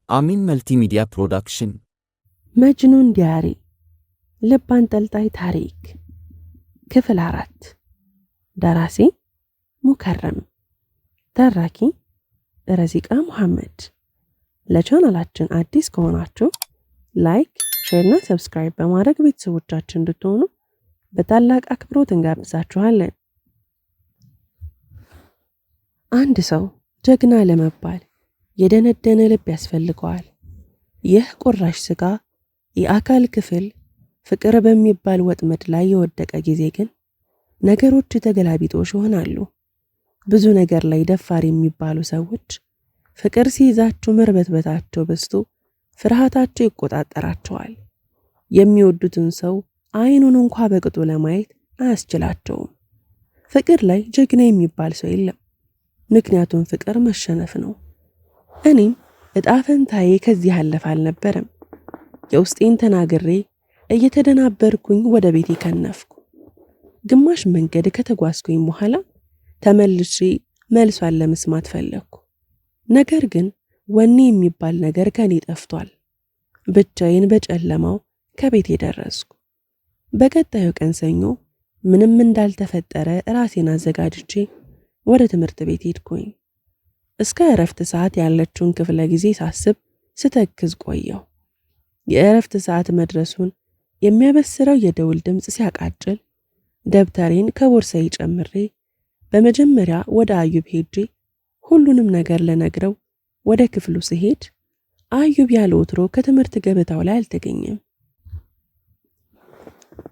አሚን መልቲሚዲያ ፕሮዳክሽን መጅኑን ዲያሪ ልብ አንጠልጣይ ታሪክ ክፍል 4 ደራሲ ሙከረም ተራኪ ረዚቃ መሐመድ። ለቻናላችን አዲስ ከሆናችሁ ላይክ፣ ሼርና ሰብስክራይብ በማድረግ ቤተሰቦቻችን እንድትሆኑ በታላቅ አክብሮት እንጋብዛችኋለን። አንድ ሰው ጀግና ለመባል የደነደነ ልብ ያስፈልገዋል። ይህ ቁራሽ ስጋ የአካል ክፍል ፍቅር በሚባል ወጥመድ ላይ የወደቀ ጊዜ ግን ነገሮች ተገላቢጦሽ ይሆናሉ። ብዙ ነገር ላይ ደፋር የሚባሉ ሰዎች ፍቅር ሲይዛቸው መርበትበታቸው በዝቶ ፍርሃታቸው ይቆጣጠራቸዋል። የሚወዱትን ሰው አይኑን እንኳ በቅጡ ለማየት አያስችላቸውም። ፍቅር ላይ ጀግና የሚባል ሰው የለም፣ ምክንያቱም ፍቅር መሸነፍ ነው። እኔም እጣ ፈንታዬ ከዚህ ያለፈ አልነበረም። የውስጤን ተናግሬ እየተደናበርኩኝ ወደ ቤቴ ከነፍኩ። ግማሽ መንገድ ከተጓዝኩኝ በኋላ ተመልሼ መልሷን ለመስማት ፈለግኩ። ነገር ግን ወኔ የሚባል ነገር ከኔ ጠፍቷል። ብቻዬን በጨለማው ከቤቴ ደረስኩ። በቀጣዩ ቀን ሰኞ ምንም እንዳልተፈጠረ ራሴን አዘጋጅቼ ወደ ትምህርት ቤት ሄድኩኝ። እስከ እረፍት ሰዓት ያለችውን ክፍለ ጊዜ ሳስብ ስተክዝ ቆየው። የእረፍት ሰዓት መድረሱን የሚያበስረው የደውል ድምፅ ሲያቃጭል ደብተሬን ከቦርሳዬ ጨምሬ በመጀመሪያ ወደ አዩብ ሄጄ ሁሉንም ነገር ለነግረው ወደ ክፍሉ ስሄድ አዩብ ያለ ወትሮ ከትምህርት ገበታው ላይ አልተገኘም።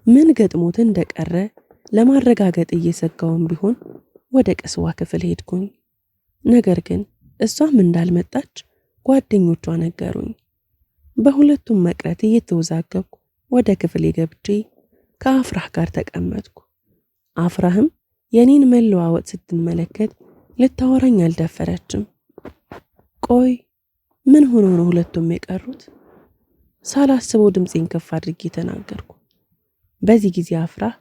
ምን ገጥሞት እንደቀረ ለማረጋገጥ እየሰጋውም ቢሆን ወደ ቀስዋ ክፍል ሄድኩኝ። ነገር ግን እሷም እንዳልመጣች ጓደኞቿ ነገሩኝ። በሁለቱም መቅረት እየተወዛገብኩ ወደ ክፍሌ ገብቼ ከአፍራህ ጋር ተቀመጥኩ። አፍራህም የኔን መለዋወጥ ስትመለከት ልታወራኝ አልደፈረችም። ቆይ ምን ሆኖ ነው ሁለቱም የቀሩት? ሳላስበው ድምፄን ከፍ አድርጌ ተናገርኩ። በዚህ ጊዜ አፍራህ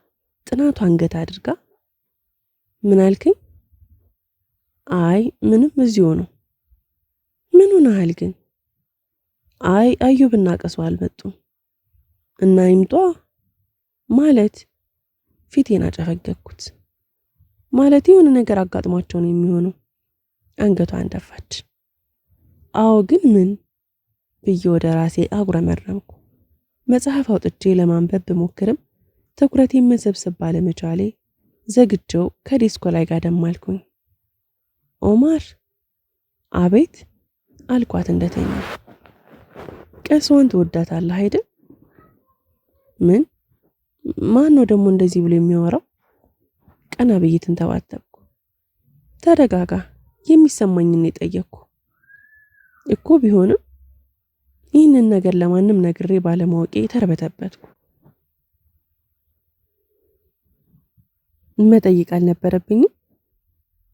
ጥናቷ አንገት አድርጋ ምን አልከኝ? አይ ምንም እዚሁ ነው። ምን ሆነሃል ግን? አይ አዩብና ቀሱ አልመጡም። እና ይምጧ ማለት ፊቴን አጨፈገግኩት። ማለት የሆነ ነገር አጋጥሟቸው ነው የሚሆነው። አንገቷን ደፋች። አዎ ግን ምን ብዬ ወደ ራሴ አጉረመረምኩ። መጽሐፍ አውጥቼ ለማንበብ ብሞክርም ትኩረቴን መሰብሰብ ባለመቻሌ ዘግቼው ከዲስኮ ላይ ጋደም አልኩኝ። ኦማር። አቤት አልኳት እንደተኛ። ቀስዋን ትወዳታለህ አይደል? ምን? ማን ነው ደግሞ እንደዚህ ብሎ የሚያወራው? ቀና ብዬ ተንተባተብኩ። ተረጋጋ፣ የሚሰማኝን የጠየቅኩ እኮ ቢሆንም ይህንን ነገር ለማንም ነግሬ ባለማወቄ ተርበተበትኩ። መጠየቅ አልነበረብኝም?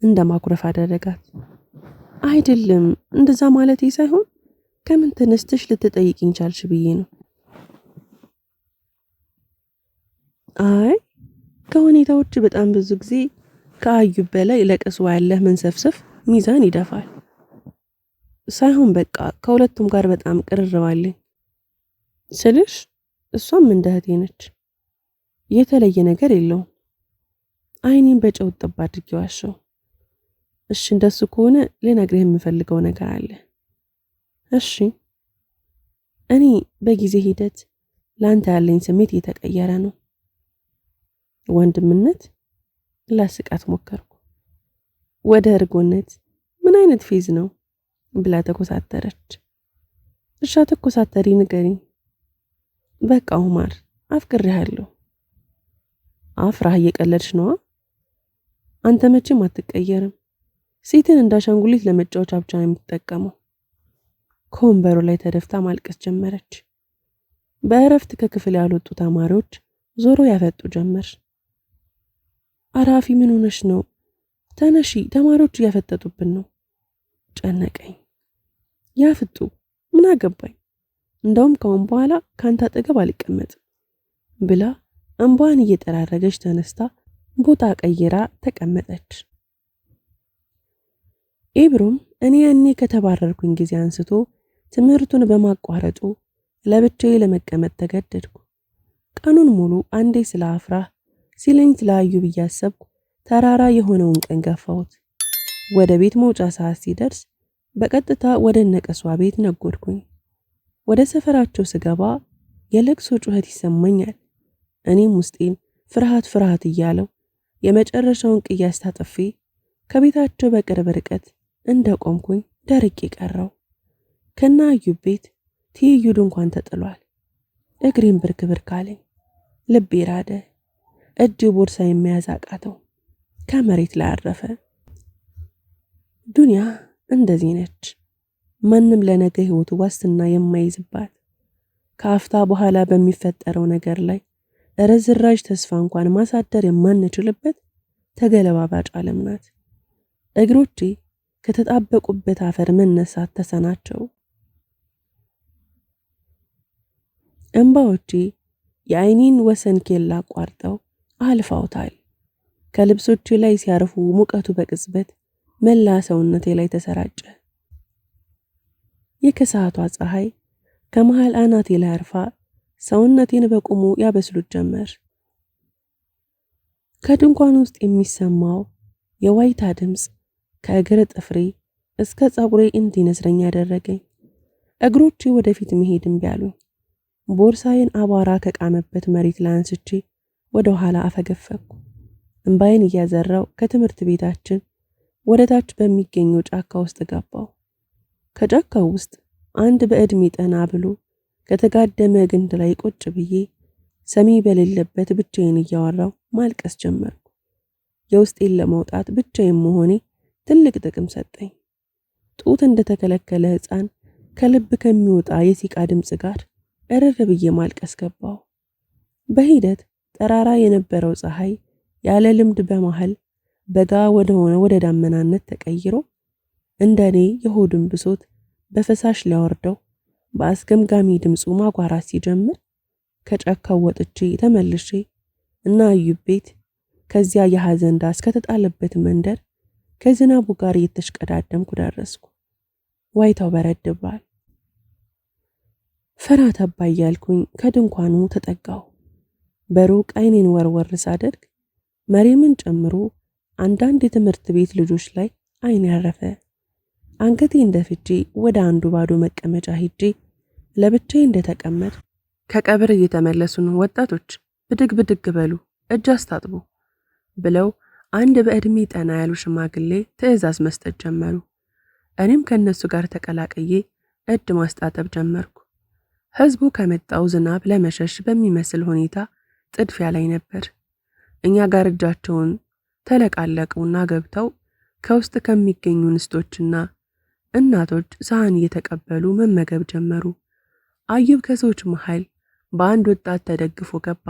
እንደማኩረፍ አደረጋት። አይደለም እንደዛ ማለቴ ሳይሆን ከምን ተነስተሽ ልትጠይቂኝ ቻልሽ ብዬ ነው። አይ ከሁኔታዎች በጣም ብዙ ጊዜ ከአዩብ በላይ ለቀስዋ ያለህ መንሰፍሰፍ ሚዛን ይደፋል። ሳይሆን በቃ ከሁለቱም ጋር በጣም ቅርርብ አለኝ ስልሽ እሷም እንደ እህቴ ነች። የተለየ ነገር የለውም። አይኔን በጨው ጥብ አድርጌ ዋሸው። እሺ እንደሱ ከሆነ ልነግርህ የምፈልገው ነገር አለ። እሺ። እኔ በጊዜ ሂደት ለአንተ ያለኝ ስሜት እየተቀየረ ነው። ወንድምነት ላስቃት ሞከርኩ። ወደ እርጎነት ምን አይነት ፌዝ ነው ብላ ተኮሳተረች። እሻ ተኮሳተሪ ንገሪኝ። በቃ ኡማር አፍቅሬሃለሁ። አፍራህ እየቀለድሽ ነዋ። አንተ መቼም አትቀየርም። ሴትን እንዳሻንጉሊት ለመጫወቻ ብቻ ነው የምትጠቀመው። ከወንበሩ ላይ ተደፍታ ማልቀስ ጀመረች። በእረፍት ከክፍል ያልወጡ ተማሪዎች ዞሮ ያፈጡ ጀመር። አራፊ ምን ሆነሽ ነው? ተነሺ፣ ተማሪዎቹ እያፈጠጡብን ነው። ጨነቀኝ። ያፍጡ፣ ምን አገባኝ? እንደውም ከአሁን በኋላ ካንተ አጠገብ አልቀመጥም ብላ እንባዋን እየጠራረገች ተነስታ ቦታ ቀይራ ተቀመጠች። ኢብሮም እኔ ያኔ ከተባረርኩኝ ጊዜ አንስቶ ትምህርቱን በማቋረጡ ለብቻዬ ለመቀመጥ ተገደድኩ። ቀኑን ሙሉ አንዴ ስለ አፍራህ ሲለኝ ስላዩ ብያሰብኩ ተራራ የሆነውን ቀን ገፋሁት። ወደ ቤት መውጫ ሰዓት ሲደርስ በቀጥታ ወደ ነቀሷ ቤት ነጎድኩኝ። ወደ ሰፈራቸው ስገባ የለቅሶ ጩኸት ይሰማኛል። እኔም ውስጤን ፍርሃት እያለው የመጨረሻውን ቅያስ ታጥፌ ከቤታቸው በቅርብ ርቀት እንደቆምኩኝ ደርቄ ቀረው። ከነ አዩብ ቤት ትይዩ ድንኳን ተጥሏል። እግሬን ብርክ አለኝ። ልቤ ራደ። እጅ ቦርሳ የሚያዝ አቃተው። ከመሬት ላይ አረፈ። ዱንያ እንደዚህ ነች። ማንም ለነገ ህይወቱ ዋስትና የማይዝባት፣ ከአፍታ በኋላ በሚፈጠረው ነገር ላይ ርዝራዥ ተስፋ እንኳን ማሳደር የማንችልበት ተገለባባጭ ዓለም ናት። እግሮቼ ከተጣበቁበት አፈር መነሳት ተሰናቸው። እንባዎቼ የአይኔን ወሰን ኬላ አቋርጠው አልፈውታል። ከልብሶቼ ላይ ሲያርፉ ሙቀቱ በቅጽበት መላ ሰውነቴ ላይ ተሰራጨ። የከሰዓቷ ፀሐይ ከመሃል አናቴ ላይ አርፋ ሰውነቴን በቁሙ ያበስሉት ጀመር። ከድንኳን ውስጥ የሚሰማው የዋይታ ድምፅ ከእግር ጥፍሬ እስከ ፀጉሬ እንዲነስረኝ ያደረገኝ። እግሮቼ ወደፊት መሄድ እምቢ አሉኝ። ቦርሳዬን አቧራ ከቃመበት መሬት ላይ አንስቼ ወደ ኋላ አፈገፈኩ። እምባዬን እያዘራው ከትምህርት ቤታችን ወደ ታች በሚገኘው ጫካ ውስጥ ገባው። ከጫካው ውስጥ አንድ በዕድሜ ጠና ብሎ ከተጋደመ ግንድ ላይ ቁጭ ብዬ ሰሚ በሌለበት ብቻዬን እያወራው ማልቀስ ጀመርኩ። የውስጤን ለመውጣት ብቻዬን መሆኔ ትልቅ ጥቅም ሰጠኝ። ጡት እንደተከለከለ ሕፃን ከልብ ከሚወጣ የሲቃ ድምፅ ጋር እርር ብዬ ማልቀስ ገባው። በሂደት ጠራራ የነበረው ፀሐይ ያለ ልምድ በመሃል በጋ ወደሆነ ወደ ዳመናነት ተቀይሮ እንደኔ የሆዱን ብሶት በፈሳሽ ሊያወርደው በአስገምጋሚ ድምፁ ማጓራት ሲጀምር ከጫካው ወጥቼ ተመልሼ እና አዩብ ቤት ከዚያ የሐዘን ዳስ ከተጣለበት መንደር ከዝናቡ ጋር እየተሽቀዳደምኩ ደረስኩ። ዋይታው በረድ ብሏል። ፈራ ተባ እያልኩኝ ከድንኳኑ ተጠጋው። በሩቅ አይኔን ወርወር ሳደርግ መሪምን ጨምሮ አንዳንድ የትምህርት ቤት ልጆች ላይ አይን ያረፈ። አንገቴ እንደፍቼ ወደ አንዱ ባዶ መቀመጫ ሄጄ ለብቻዬ እንደተቀመጥ ከቀብር እየተመለሱ ነው ወጣቶች ብድግ በሉ እጅ አስታጥቡ ብለው አንድ በዕድሜ ጠና ያሉ ሽማግሌ ትዕዛዝ መስጠት ጀመሩ። እኔም ከነሱ ጋር ተቀላቅዬ እጅ ማስጣጠብ ጀመርኩ። ህዝቡ ከመጣው ዝናብ ለመሸሽ በሚመስል ሁኔታ ጥድፊያ ላይ ነበር። እኛ ጋር እጃቸውን ተለቃለቁና ገብተው ከውስጥ ከሚገኙ እንስቶችና እናቶች ሳህን እየተቀበሉ መመገብ ጀመሩ። አዩብ ከሰዎች መሃል በአንድ ወጣት ተደግፎ ገባ።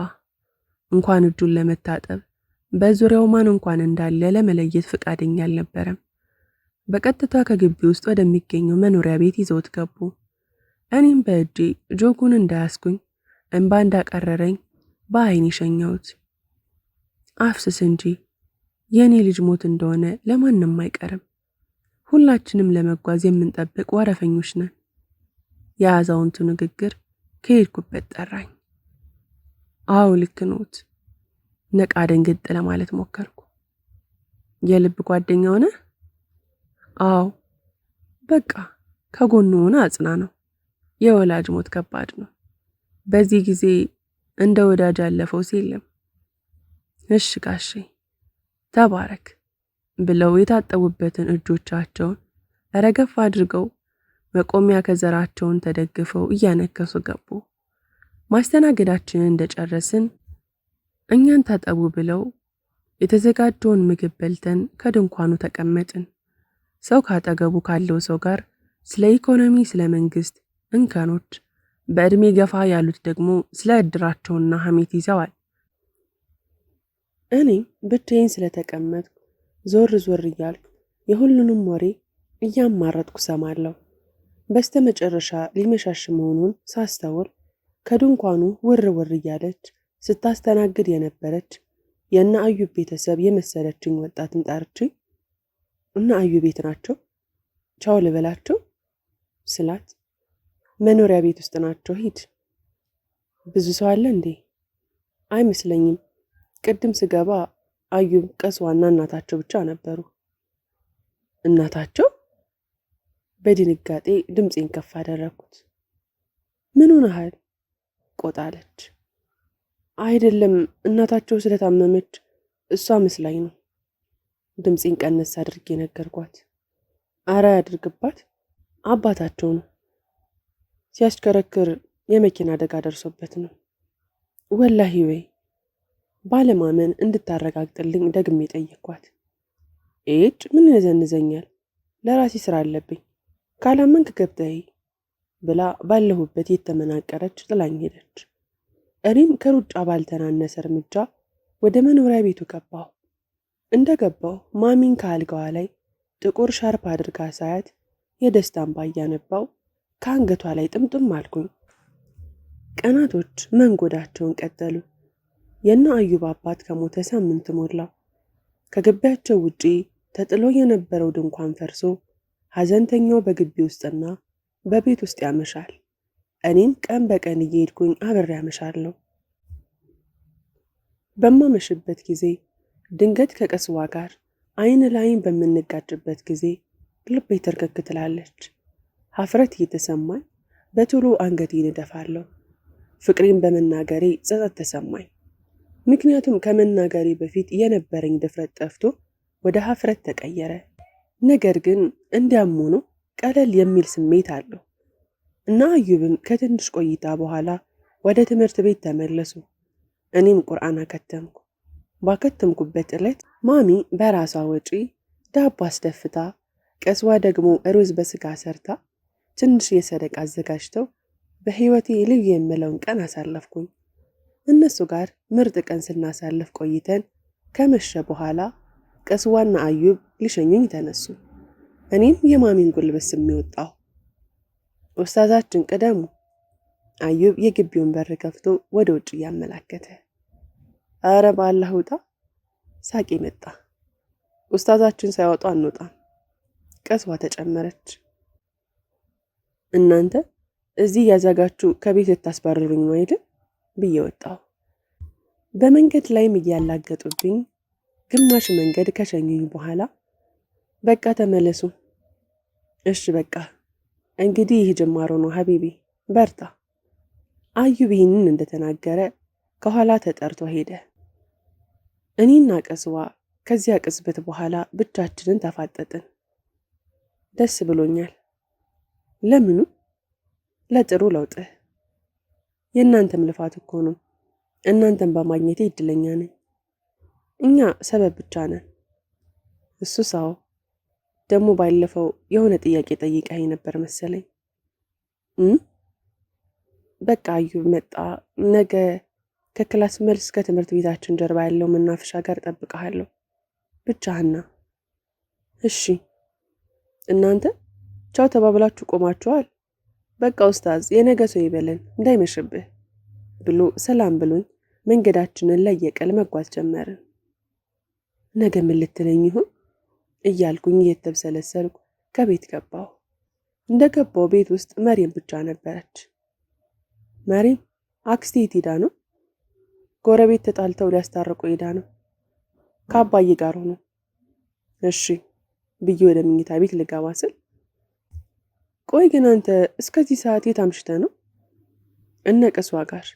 እንኳን እጁን ለመታጠብ በዙሪያው ማን እንኳን እንዳለ ለመለየት ፈቃደኛ አልነበረም። በቀጥታ ከግቢ ውስጥ ወደሚገኘው መኖሪያ ቤት ይዘውት ገቡ። እኔም በእጄ ጆጉን እንዳያስኩኝ እንባ እንዳቀረረኝ በአይኔ ሸኘሁት። አፍስስ እንጂ የኔ ልጅ ሞት እንደሆነ ለማንም አይቀርም። ሁላችንም ለመጓዝ የምንጠብቅ ወረፈኞች ነን። የአዛውንቱ ንግግር ከሄድኩበት ጠራኝ። አዎ ልክ ኖት። ነቃ ደንግጥ ለማለት ሞከርኩ። የልብ ጓደኛ ሆነ? አዎ። በቃ ከጎኑ ሆነ አጽና ነው። የወላጅ ሞት ከባድ ነው። በዚህ ጊዜ እንደ ወዳጅ ያለፈው የለም። እሺ ጋሼ ተባረክ ብለው የታጠቡበትን እጆቻቸውን ረገፍ አድርገው መቆሚያ ከዘራቸውን ተደግፈው እያነከሱ ገቡ። ማስተናገዳችንን እንደጨረስን እኛን ታጠቡ ብለው የተዘጋጀውን ምግብ በልተን ከድንኳኑ ተቀመጥን። ሰው ካጠገቡ ካለው ሰው ጋር ስለ ኢኮኖሚ፣ ስለ መንግስት እንከኖች፣ በዕድሜ ገፋ ያሉት ደግሞ ስለ እድራቸውና ሐሜት ይዘዋል። እኔም ብቻዬን ስለተቀመጥኩ ዞር እያልኩ የሁሉንም ወሬ እያማረጥኩ ሰማለሁ። በስተመጨረሻ ሊመሻሽ መሆኑን ሳስተውል ከድንኳኑ ውር እያለች ስታስተናግድ የነበረች የእነ አዩብ ቤተሰብ የመሰለችኝ ወጣትን ጠርቼ እነ አዩብ ቤት ናቸው ቻው ልበላቸው ስላት መኖሪያ ቤት ውስጥ ናቸው። ሂድ። ብዙ ሰው አለ እንዴ? አይመስለኝም። ቅድም ስገባ አዩብ፣ ቀስዋና እናታቸው ብቻ ነበሩ። እናታቸው? በድንጋጤ ድምፄን ከፍ አደረግኩት። ምን ሆነሃል? ቆጣለች። አይደለም፣ እናታቸው ስለታመመች እሷ መስላኝ ነው። ድምፄን ቀነስ አድርጌ ነገርኳት። አረ ያድርግባት፣ አባታቸው ነው። ሲያሽከረክር የመኪና አደጋ ደርሶበት ነው። ወላሂ ወይ? ባለማመን እንድታረጋግጥልኝ ደግሜ ጠየቅኳት። ኤጭ ምን ይዘንዘኛል? ለራሴ ስራ አለብኝ፣ ካላመንክ ገብተህ ብላ ባለሁበት የተመናቀረች ጥላኝ ሄደች። እኔም ከሩጫ ባልተናነሰ እርምጃ ወደ መኖሪያ ቤቱ ገባሁ። እንደ ገባሁ ማሚን ከአልጋዋ ላይ ጥቁር ሻርፕ አድርጋ ሳያት የደስታ እንባ እያነባው ከአንገቷ ላይ ጥምጥም አልኩኝ። ቀናቶች መንጎዳቸውን ቀጠሉ። የእነ አዩብ አባት ከሞተ ሳምንት ሞላው። ከግቢያቸው ውጪ ተጥሎ የነበረው ድንኳን ፈርሶ ሐዘንተኛው በግቢ ውስጥና በቤት ውስጥ ያመሻል። እኔም ቀን በቀን እየሄድኩኝ አብሬ ያመሻለሁ። በማመሽበት ጊዜ ድንገት ከቀስዋ ጋር አይን ላይን በምንጋጭበት ጊዜ ልቤ ትርክክ ትላለች። ሀፍረት እየተሰማኝ በቶሎ አንገቴን እደፋለሁ። ፍቅሬን በመናገሬ ጸጸት ተሰማኝ። ምክንያቱም ከመናገሬ በፊት የነበረኝ ድፍረት ጠፍቶ ወደ ሀፍረት ተቀየረ። ነገር ግን እንዲያም ሆኖ ቀለል የሚል ስሜት አለው እና አዩብም ከትንሽ ቆይታ በኋላ ወደ ትምህርት ቤት ተመለሱ። እኔም ቁርአን አከተምኩ። ባከተምኩበት ዕለት ማሚ በራሷ ወጪ ዳቦ አስደፍታ፣ ቀስዋ ደግሞ ሩዝ በስጋ ሰርታ ትንሽ የሰደቃ አዘጋጅተው በህይወቴ ልዩ የምለውን ቀን አሳለፍኩኝ። እነሱ ጋር ምርጥ ቀን ስናሳልፍ ቆይተን ከመሸ በኋላ ቀስዋና አዩብ ሊሸኙኝ ተነሱ። እኔም የማሚን ጉልበት ስሜ ወጣሁ። ኡስታዛችን ቅደሙ። አዩብ የግቢውን በር ከፍቶ ወደ ውጭ እያመላከተ፣ አረ በአላህ ውጣ። ሳቄ መጣ። ኡስታዛችን ሳይወጡ አንወጣም። ቀስዋ ተጨመረች። እናንተ እዚህ ያዛጋችሁ ከቤት ልታስባርሩኝ ነው አይደል ብዬ ወጣሁ። በመንገድ ላይም እያላገጡብኝ ግማሽ መንገድ ከሸኙኝ በኋላ በቃ ተመለሱ። እሺ በቃ እንግዲህ ይህ ጅማሮ ነው ሀቢቢ፣ በርታ። አዩብ ይህንን እንደተናገረ ከኋላ ተጠርቶ ሄደ። እኔና ቀስዋ ከዚያ ቅጽበት በኋላ ብቻችንን ተፋጠጥን። ደስ ብሎኛል። ለምኑ? ለጥሩ ለውጥህ። የእናንተም ልፋት እኮ ነው። እናንተም በማግኘቴ እድለኛ ነኝ። እኛ ሰበብ ብቻ ነን። እሱ ሳው ደግሞ ባለፈው የሆነ ጥያቄ ጠይቀኸኝ ነበር መሰለኝ። በቃ አዩብ መጣ። ነገ ከክላስ መልስ ከትምህርት ቤታችን ጀርባ ያለው መናፈሻ ጋር ጠብቀሃለሁ። ብቻህና። እሺ። እናንተ ቻው ተባብላችሁ ቆማችኋል። በቃ ኡስታዝ የነገ ሰው ይበለን እንዳይመሽብህ ብሎ ሰላም ብሎኝ መንገዳችንን ለየቀል መጓዝ ጀመርን። ነገ ምን ልትለኝ ይሆን እያልኩኝ እየተብሰለሰልኩ ከቤት ገባሁ። እንደ ገባሁ ቤት ውስጥ መሬም ብቻ ነበረች። መሬም አክስቴ የት ሄዳ ነው? ጎረቤት ተጣልተው ሊያስታርቁ ሄዳ ነው። ከአባዬ ጋር ሆኖ። እሺ ብዬ ወደ መኝታ ቤት ልገባ ስል ቆይ ግን አንተ እስከዚህ ሰዓት የት አምሽተህ ነው? እነ ቀስዋ ጋር።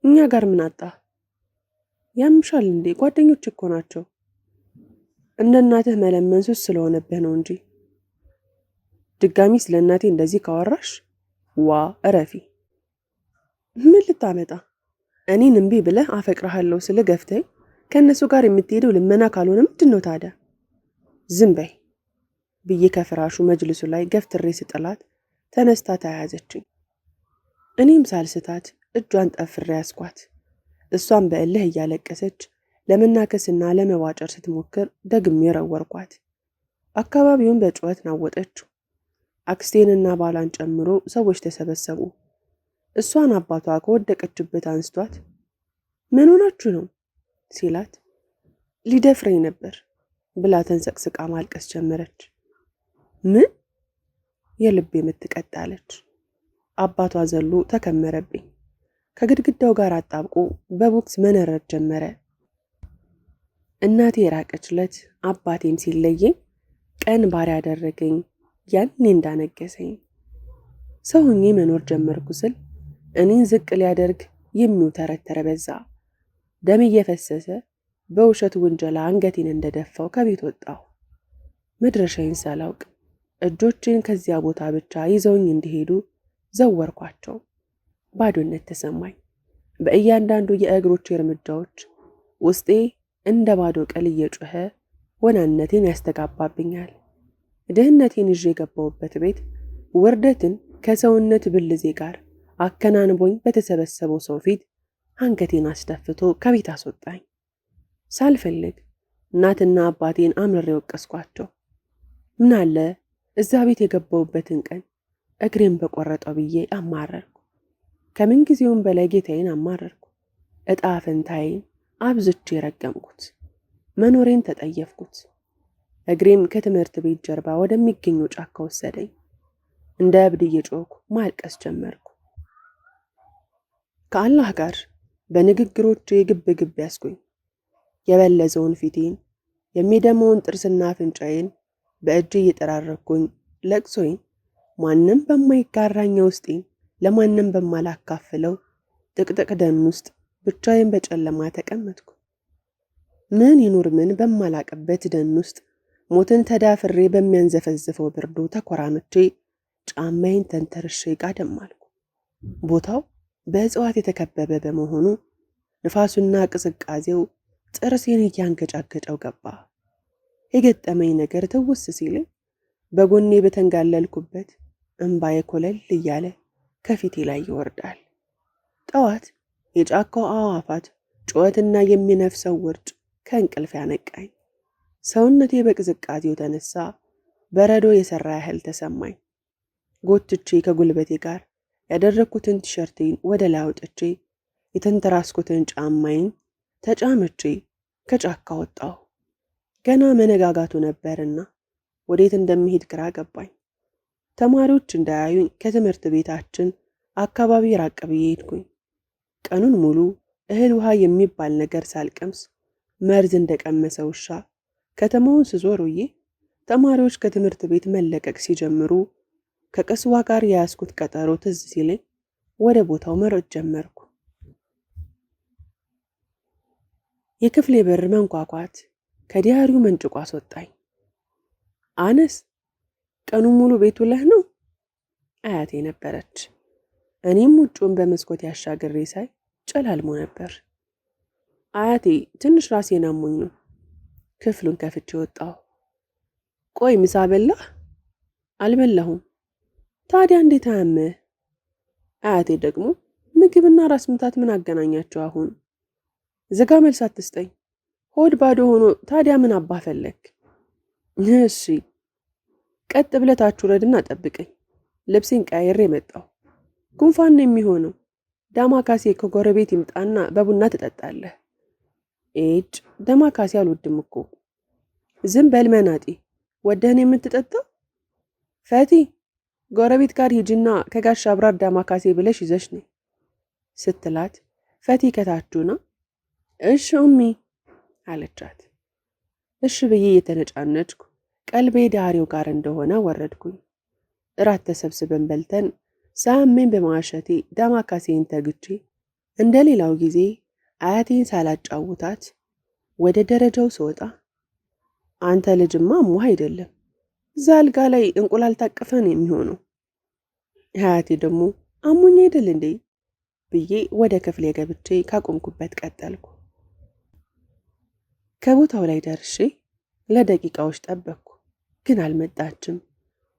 እኛ ጋር ምን አጣ? ያምሻል እንዴ? ጓደኞች እኮ ናቸው። እንደ እናትህ መለመን ሱስ ስለሆነብህ ነው እንጂ። ድጋሚ ስለ እናቴ እንደዚህ ካወራሽ ዋ እረፊ። ምን ልታመጣ? እኔን እምቢ ብለህ አፈቅርሃለሁ ስለ ገፍተኝ ከእነሱ ጋር የምትሄደው ልመና ካልሆነ ምንድን ነው ታዲያ? ዝም በይ ብዬ ከፍራሹ መጅልሱ ላይ ገፍትሬ ስጥላት ተነስታ ተያያዘችኝ። እኔም ሳልስታት እጇን ጠፍሬ ያስኳት። እሷን በእልህ እያለቀሰች ለመናከስና ለመዋጨር ስትሞክር ደግሜ ረወርኳት። አካባቢውን በጩኸት ናወጠችው። አክስቴንና ባሏን ጨምሮ ሰዎች ተሰበሰቡ። እሷን አባቷ ከወደቀችበት አንስቷት ምን ሆናችሁ ነው ሲላት ሊደፍረኝ ነበር ብላ ተንሰቅስቃ ማልቀስ ጀመረች። ምን? የልቤ ምት ቀጣለች። አባቷ ዘሎ ተከመረብኝ። ከግድግዳው ጋር አጣብቆ በቦክስ መነረር ጀመረ። እናቴ የራቀች ዕለት አባቴም ሲለየኝ ቀን ባሪያ ያደረገኝ ያኔ እንዳነገሰኝ። ሰው ሆኜ መኖር ጀመርኩ ስል እኔን ዝቅ ሊያደርግ የሚውተረተረ በዛ። ደም እየፈሰሰ በውሸት ውንጀላ አንገቴን እንደደፋው ከቤት ወጣሁ። መድረሻዬን ሳላውቅ እጆቼን ከዚያ ቦታ ብቻ ይዘውኝ እንዲሄዱ ዘወርኳቸው። ባዶነት ተሰማኝ። በእያንዳንዱ የእግሮቼ እርምጃዎች ውስጤ እንደ ባዶ ቅል እየጮኸ ወናነቴን ያስተጋባብኛል። ድህነቴን ይዤ የገባሁበት ቤት ውርደትን ከሰውነት ብልዜ ጋር አከናንቦኝ በተሰበሰበው ሰው ፊት አንገቴን አስደፍቶ ከቤት አስወጣኝ። ሳልፈልግ እናትና አባቴን አምርሬ ወቀስኳቸው። ምናለ እዛ ቤት የገባሁበትን ቀን እግሬን በቆረጠው ብዬ አማረርኩ። ከምንጊዜውም በላይ ጌታዬን አማረርኩ። ዕጣ ፈንታዬን አብዝቼ ረገምኩት። መኖሬን ተጠየፍኩት። እግሬም ከትምህርት ቤት ጀርባ ወደሚገኘው ጫካ ወሰደኝ። እንደ እብድ እየጮኩ ማልቀስ ጀመርኩ። ከአላህ ጋር በንግግሮቼ ግብ ግብ ያስኩኝ። የበለዘውን ፊቴን፣ የሚደመውን ጥርስና አፍንጫዬን በእጄ እየጠራረኩኝ ለቅሶዬን ማንም በማይጋራኝ ውስጤን ለማንም በማላካፍለው ጥቅጥቅ ደን ውስጥ ብቻዬን በጨለማ ተቀመጥኩ። ምን ይኑር ምን በማላቅበት ደን ውስጥ ሞትን ተዳፍሬ በሚያንዘፈዝፈው ብርዱ ተኮራምቼ ጫማዬን ተንተርሼ ጋደም አልኩ። ቦታው በእጽዋት የተከበበ በመሆኑ ንፋሱና ቅዝቃዜው ጥርሴን እያንገጫገጨው ገባ። የገጠመኝ ነገር ትውስ ሲለኝ በጎኔ በተንጋለልኩበት እምባዬ ኮለል እያለ ከፊቴ ላይ ይወርዳል። ጠዋት የጫካው አዕዋፋት ጩኸትና የሚነፍሰው ውርጭ ከእንቅልፍ ያነቃኝ። ሰውነቴ በቅዝቃዜው ተነሳ በረዶ የሰራ ያህል ተሰማኝ። ጎትቼ ከጉልበቴ ጋር ያደረግኩትን ቲሸርቴን ወደ ላይ አውጥቼ የተንተራስኩትን ጫማዬን ተጫምቼ ከጫካ ወጣሁ። ገና መነጋጋቱ ነበርና ወዴት እንደምሄድ ግራ ገባኝ። ተማሪዎች እንዳያዩኝ ከትምህርት ቤታችን አካባቢ ራቅ ብዬ ሄድኩኝ። ቀኑን ሙሉ እህል ውሃ የሚባል ነገር ሳልቀምስ መርዝ እንደቀመሰ ውሻ ከተማውን ስዞር ውዬ ተማሪዎች ከትምህርት ቤት መለቀቅ ሲጀምሩ ከቅስዋ ጋር የያዝኩት ቀጠሮ ትዝ ሲለኝ ወደ ቦታው መሮጥ ጀመርኩ። የክፍሌ በር መንኳኳት ከዲያሪው መንጭቆ አስወጣኝ። አነስ፣ ቀኑን ሙሉ ቤት ውለህ ነው? አያቴ ነበረች። እኔም ውጩን በመስኮት ያሻግሬ ሳይ ጨላልሞ ነበር። አያቴ ትንሽ ራሴን አሞኝ ነው። ክፍሉን ከፍቼ ወጣሁ። ቆይ ምሳ በላህ? አልበላሁም። ታዲያ እንዴት አያምህ? አያቴ ደግሞ ምግብና ራስ ምታት ምን አገናኛቸው? አሁን ዝጋ፣ መልስ አትስጠኝ። ሆድ ባዶ ሆኖ ታዲያ ምን አባህ ፈለግ? እሺ ቀጥ ብለህ ታች ውረድና ጠብቀኝ። ልብሴን ቀያይሬ መጣሁ። ጉንፋን ነው የሚሆነው። ዳማካሴ ከጎረቤት ይምጣና በቡና ትጠጣለህ። ኤጭ ዳማካሴ አልወድም እኮ። ዝም በል መናጤ፣ ወደህን የምትጠጣው? ፈቲ ጎረቤት ጋር ሂጅና ከጋሽ አብራር ዳማካሴ ብለሽ ይዘሽ ነይ ስትላት ፈቲ ከታችና እሺ ኡሚ አለቻት። እሺ ብዬ የተነጫነጭኩ ቀልቤ ዳሪው ጋር እንደሆነ ወረድኩኝ። እራት ተሰብስበን በልተን ሳያመኝ በማሸቴ ዳማካሴን ተግቼ እንደ ሌላው ጊዜ አያቴን ሳላጫውታት ወደ ደረጃው ስወጣ አንተ ልጅማ አሞህ አይደለም እዛ አልጋ ላይ እንቁላል ታቀፈን የሚሆነው። አያቴ ደግሞ አሞኝ አይደል እንዴ ብዬ ወደ ክፍሌ ገብቼ ካቆምኩበት ቀጠልኩ። ከቦታው ላይ ደርሼ ለደቂቃዎች ጠበቅኩ፣ ግን አልመጣችም።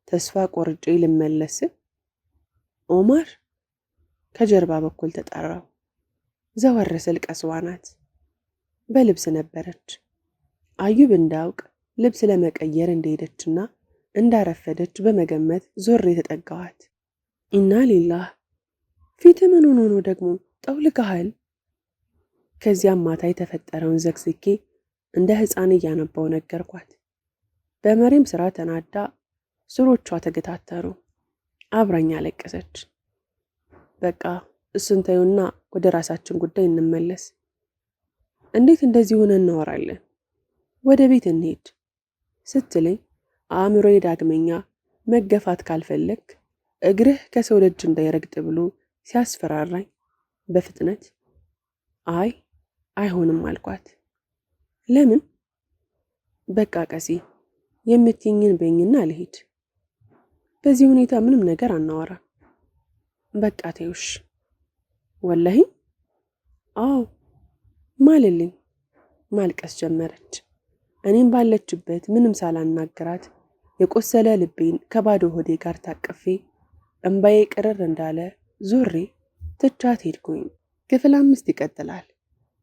ተስፋ ቆርጬ ልመለስ ኦማር ከጀርባ በኩል ተጣራው። ዘወር ስል ቀስዋ ናት። በልብስ ነበረች። አዩብ እንዳውቅ ልብስ ለመቀየር እንደሄደችና እንዳረፈደች በመገመት ዞር የተጠጋዋት። ኢና ሊላህ፣ ፊት ምን ሆኖ ነው ደግሞ ጠውልቀሃል? ከዚያም ማታ የተፈጠረውን ዘግዝጌ እንደ ሕፃን እያነባው ነገርኳት። በመሪም ስራ ተናዳ ሱሮቿ ተገታተሩ። አብራኝ አለቀሰች። በቃ እሱን ተይውና ወደ ራሳችን ጉዳይ እንመለስ። እንዴት እንደዚህ ሆነ እናወራለን? ወደ ቤት እንሄድ ስትለኝ አእምሮዬ ዳግመኛ መገፋት ካልፈለግ እግርህ ከሰው ደጅ እንዳይረግጥ ብሎ ሲያስፈራራኝ በፍጥነት አይ አይሆንም አልኳት። ለምን? በቃ ቀሲ የምትይኝን በይኝና ልሂድ። በዚህ ሁኔታ ምንም ነገር አናወራ። በቃ ተይውሽ። ወላሂ? አዎ ማልልኝ። ማልቀስ ጀመረች። እኔም ባለችበት ምንም ሳላናግራት የቆሰለ ልቤን ከባዶ ሆዴ ጋር ታቅፌ እንባዬ ቅርር እንዳለ ዞሬ ትቻት ሄድኩኝ። ክፍል 5 ይቀጥላል።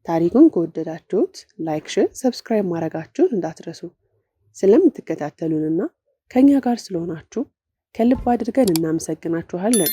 ታሪኩን ከወደዳችሁት ላይክ፣ ሼር፣ ሰብስክራይብ ማድረጋችሁን እንዳትረሱ። ስለምትከታተሉንና ከኛ ጋር ስለሆናችሁ ከልብ አድርገን እናመሰግናችኋለን።